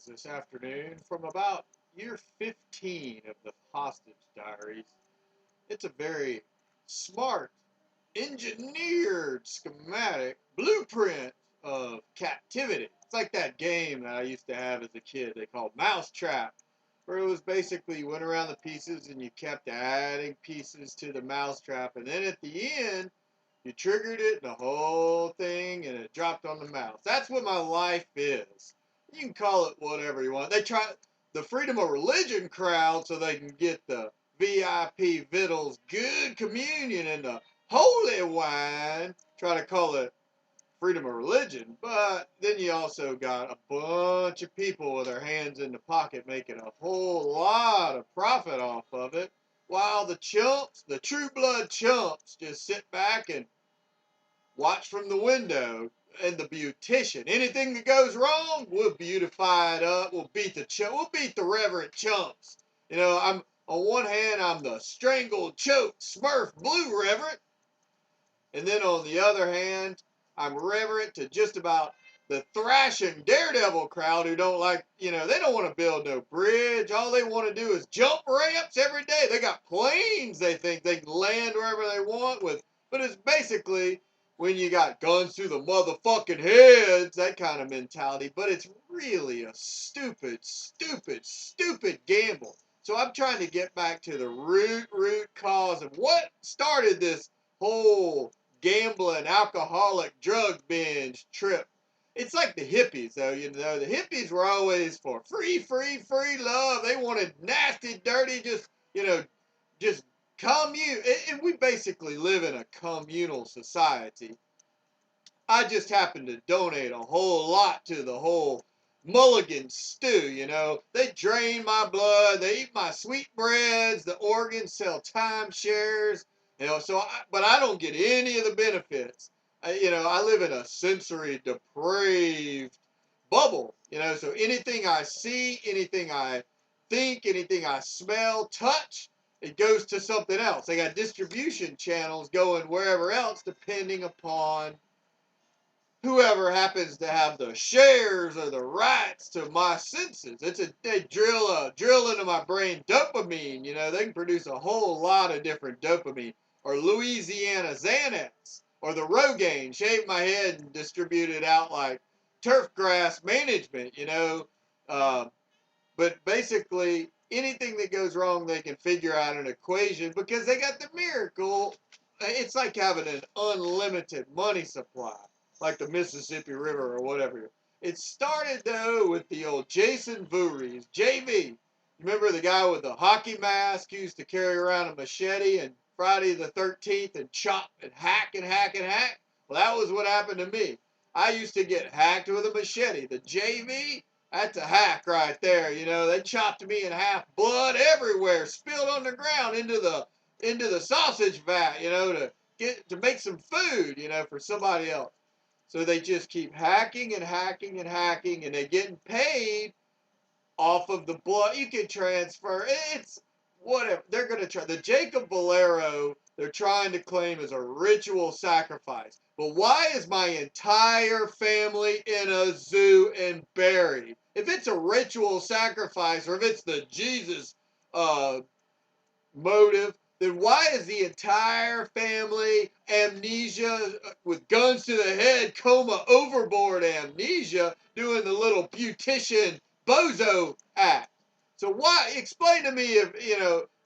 this afternoon from about year 15 of the Hostage Diaries. It's a very smart, engineered schematic blueprint of captivity. It's like that game that I used to have as a kid they called Mousetrap, where it was basically you went around the pieces and you kept adding pieces to the mousetrap, and then at the end, you triggered it, the whole thing, and it dropped on the mouse. That's what my life is. You can call it whatever you want. They try the freedom of religion crowd so they can get the VIP victuals, good communion, and the holy wine. Try to call it freedom of religion, but then you also got a bunch of people with their hands in the pocket making a whole lot of profit off of it, while the chumps, the true blood chumps, just sit back and watch from the window. And the beautician, anything that goes wrong, we'll beautify it up. We'll beat the reverend chumps. I'm on one hand, I'm the strangled, choked, Smurf blue reverend, and then on the other hand, I'm reverent to just about the thrashing daredevil crowd who don't like, they don't want to build no bridge. All they want to do is jump ramps every day. They got planes they think they can land wherever they want with. But it's basically when you got guns through the motherfucking heads, that kind of mentality. But it's really a stupid, stupid, stupid gamble. So I'm trying to get back to the root cause of what started this whole gambling, alcoholic, drug binge trip. It's like the hippies, though. The hippies were always for free, free, free love. They wanted nasty, dirty, just commune. And we basically live in a communal society. I just happen to donate a whole lot to the whole mulligan stew. They drain my blood, they eat my sweetbreads, the organs sell timeshares, but I don't get any of the benefits. I live in a sensory depraved bubble, so anything I see, anything I think, anything I smell, touch, it goes to something else. They got distribution channels going wherever else depending upon whoever happens to have the shares or the rights to my senses. They drill into my brain dopamine. They can produce a whole lot of different dopamine, or Louisiana Xanax, or the Rogaine, shave my head and distribute it out like turf grass management. Uh, but basically anything that goes wrong, they can figure out an equation because they got the miracle. It's like having an unlimited money supply, like the Mississippi River or whatever. It started, though, with the old Jason Voorhies, JV. Remember the guy with the hockey mask who used to carry around a machete and Friday the 13th and chop and hack and hack and hack? Well, that was what happened to me. I used to get hacked with a machete. The JV, that's a hack right there. They chopped me in half, blood everywhere, spilled on the ground into the sausage vat, to make some food, for somebody else. So they just keep hacking and hacking and hacking, and they're getting paid off of the blood. You can transfer. It's whatever. They're going to try. The Jacob Valero, they're trying to claim as a ritual sacrifice. But why is my entire family in a zoo and buried? If it's a ritual sacrifice, or if it's the Jesus uh, motive, then why is the entire family amnesia with guns to the head, coma overboard amnesia, doing the little beautician bozo act? So why, explain to me if,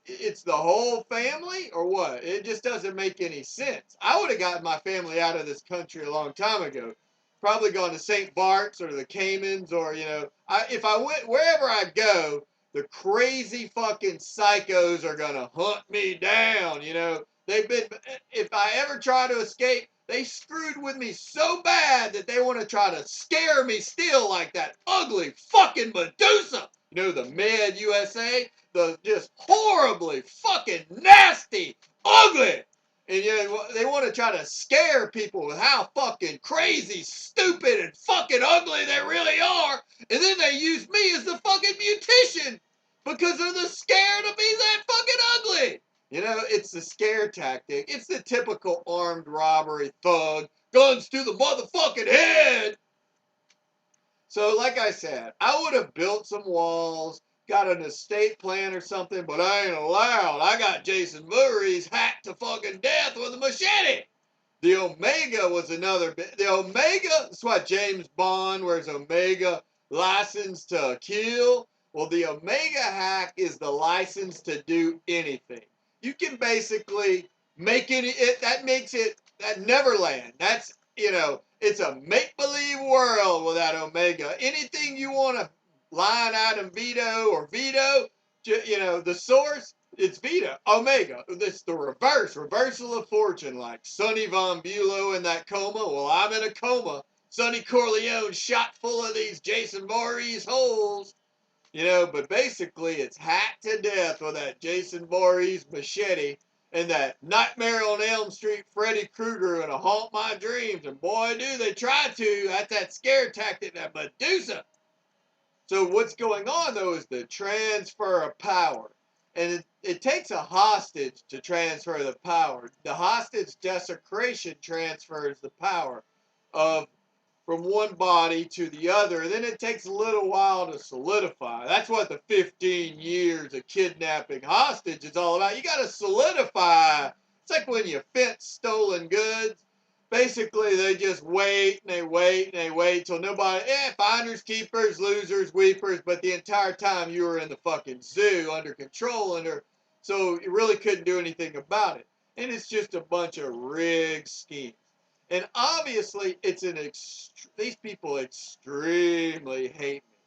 it's the whole family or what? It just doesn't make any sense. I would have gotten my family out of this country a long time ago. Probably gone to St. Bart's or the Caymans or, if I went, wherever I go, the crazy fucking psychos are gonna hunt me down. If I ever try to escape, they screwed with me so bad that they want to try to scare me still, like that ugly fucking MedUSA. The MedUSA, the just horribly fucking nasty, ugly. And they want to try to scare people with how fucking crazy, stupid, and fucking ugly they really are. And then they use me as the fucking beautician because they're scared to be that fucking ugly. It's the scare tactic. It's the typical armed robbery thug, guns to the motherfucking head. So like I said, I would have built some walls, got an estate plan or something, but I ain't allowed. I got Jason Voorhies hacked to fucking death with a machete. The Omega was another bit. The Omega, that's why James Bond wears Omega, license to kill. Well, the Omega hack is the license to do anything. You can basically make that makes it, that Neverland. That's, it's a make-believe world with that Omega. Anything you want to line item veto or veto, the source, it's Vita, Omega. It's the reversal of fortune, like Sonny Von Bulow in that coma. Well, I'm in a coma. Sonny Corleone shot full of these Jason Voorhees holes. But basically it's hacked to death with that Jason Voorhees machete and that Nightmare on Elm Street Freddy Krueger gonna haunt my dreams. And boy, do they try to. That's that scare tactic, that MedUSA. So what's going on, though, is the transfer of power. And it takes a hostage to transfer the power. The hostage desecration transfers the power of from one body to the other. And then it takes a little while to solidify. That's what the 15 years of kidnapping hostage is all about. You got to solidify. It's like when you fence stolen goods. Basically, they just wait and they wait and they wait till nobody, finders, keepers, losers, weepers, but the entire time you were in the fucking zoo under control, so you really couldn't do anything about it. And it's just a bunch of rigged schemes. And obviously, these people extremely hate me.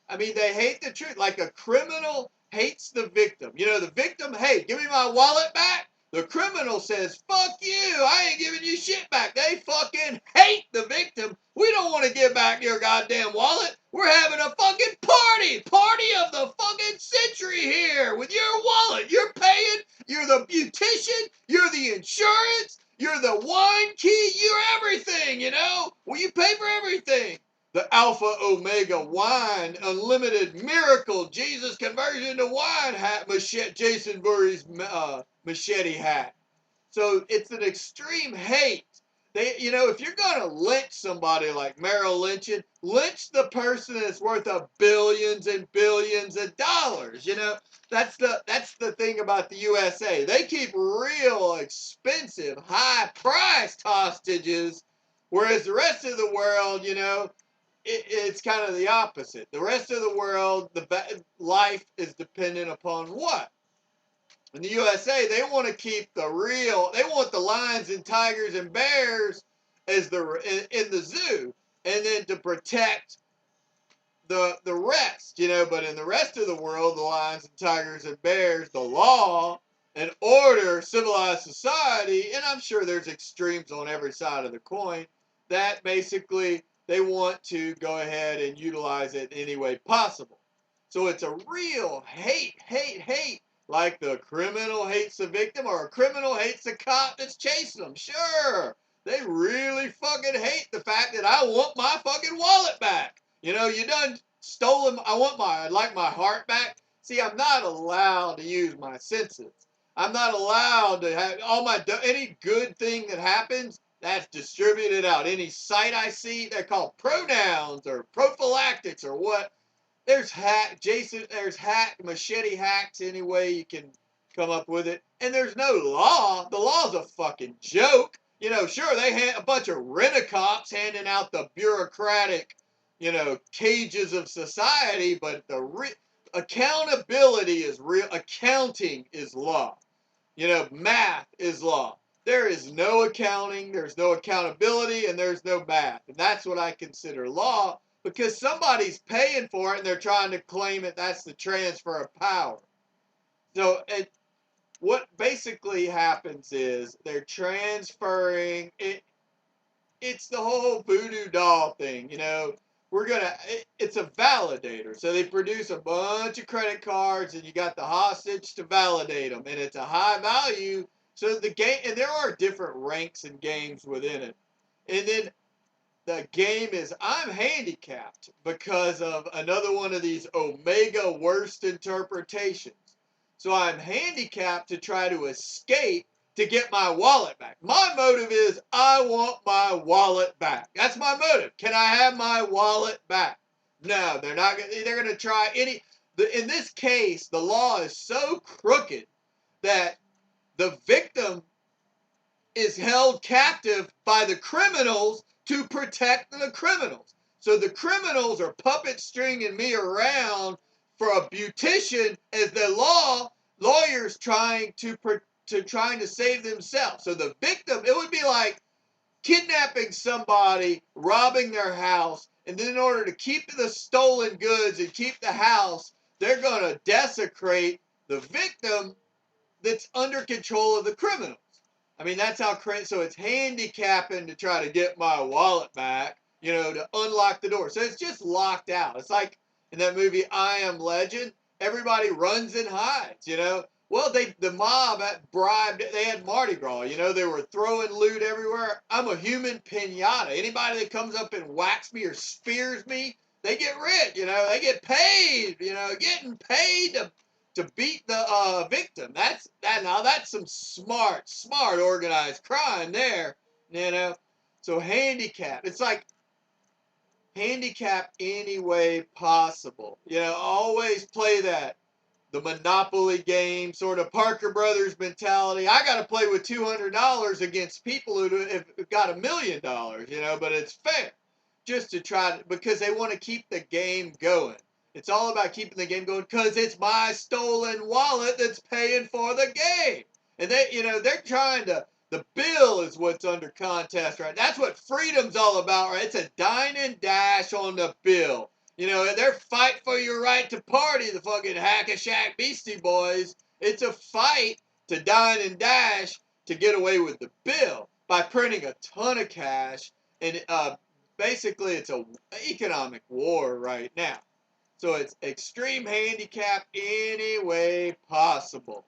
I mean, they hate the truth. Like a criminal hates the victim. The victim, hey, give me my wallet back. The criminal says, fuck you, I ain't giving you shit back. They fucking hate the victim. We don't want to give back your goddamn wallet. We're having a fucking party. Party of the fucking century here with your wallet. You're paying. You're the beautician. You're the insurance. You're the wine key. You're everything, Well, you pay for everything. The Alpha Omega Wine Unlimited Miracle Jesus Conversion to Wine hat, Jason Voorhees machete hat. So it's an extreme hate. If you're gonna lynch somebody like Merrill lynching, lynch the person that's worth billions and billions of dollars. That's the thing about the USA. They keep real expensive, high-priced hostages, whereas the rest of the world, it's kind of the opposite. The rest of the world, life is dependent upon what? In the USA, they want to keep they want the lions and tigers and bears as in the zoo, and then to protect the rest, but in the rest of the world, the lions and tigers and bears, the law and order, civilized society, and I'm sure there's extremes on every side of the coin, that basically they want to go ahead and utilize it any way possible. So it's a real hate, like the criminal hates the victim or a criminal hates the cop that's chasing them. Sure, they really fucking hate the fact that I want my fucking wallet back. You done stolen, I'd like my heart back. See, I'm not allowed to use my senses. I'm not allowed to have any good thing that happens, that's distributed out. Any sight I see, they're called pronouns or prophylactics or what. There's machete hacks any way you can come up with it. And there's no law. The law's a fucking joke. Sure, they had a bunch of rent-a-cops handing out the bureaucratic, cages of society, but accountability is real. Accounting is law. Math is law. There is no accounting, there's no accountability, and there's no math. And that's what I consider law, because somebody's paying for it and they're trying to claim it. That's the transfer of power. So what basically happens is they're transferring it. It's the whole voodoo doll thing. It's a validator. So they produce a bunch of credit cards and you got the hostage to validate them. And it's a high value. So the game, and there are different ranks and games within it. And then the game is, I'm handicapped because of another one of these Omega worst interpretations. So I'm handicapped to try to escape to get my wallet back. My motive is I want my wallet back. That's my motive. Can I have my wallet back? No, they're not. They're going to try any. In this case, the law is so crooked that the victim is held captive by the criminals to protect the criminals. So the criminals are puppet stringing me around for a beautician as the lawyers trying to save themselves. So the victim, it would be like kidnapping somebody, robbing their house, and then in order to keep the stolen goods and keep the house, they're going to desecrate the victim that's under control of the criminals. I mean, that's how crazy. So it's handicapping to try to get my wallet back, to unlock the door. So it's just locked out. It's like in that movie, I Am Legend. Everybody runs and hides. Well, the mob bribed, they had Mardi Gras, they were throwing loot everywhere. I'm a human pinata. Anybody that comes up and whacks me or spears me, they get rich, they get paid, getting paid to beat the victim. Now that's some smart organized crime there. So handicap. It's like handicap any way possible. Always play that. The Monopoly game, sort of Parker Brothers mentality. I got to play with $200 against people who have got $1 million, but it's fair. Just to because they want to keep the game going. It's all about keeping the game going because it's my stolen wallet that's paying for the game. And they're trying to, the bill is what's under contest, right? That's what freedom's all about, right? It's a dine and dash on the bill. They're fight for your right to party, the fucking hack-a-shack Beastie Boys. It's a fight to dine and dash to get away with the bill by printing a ton of cash. And basically, it's an economic war right now. So it's extreme handicap any way possible.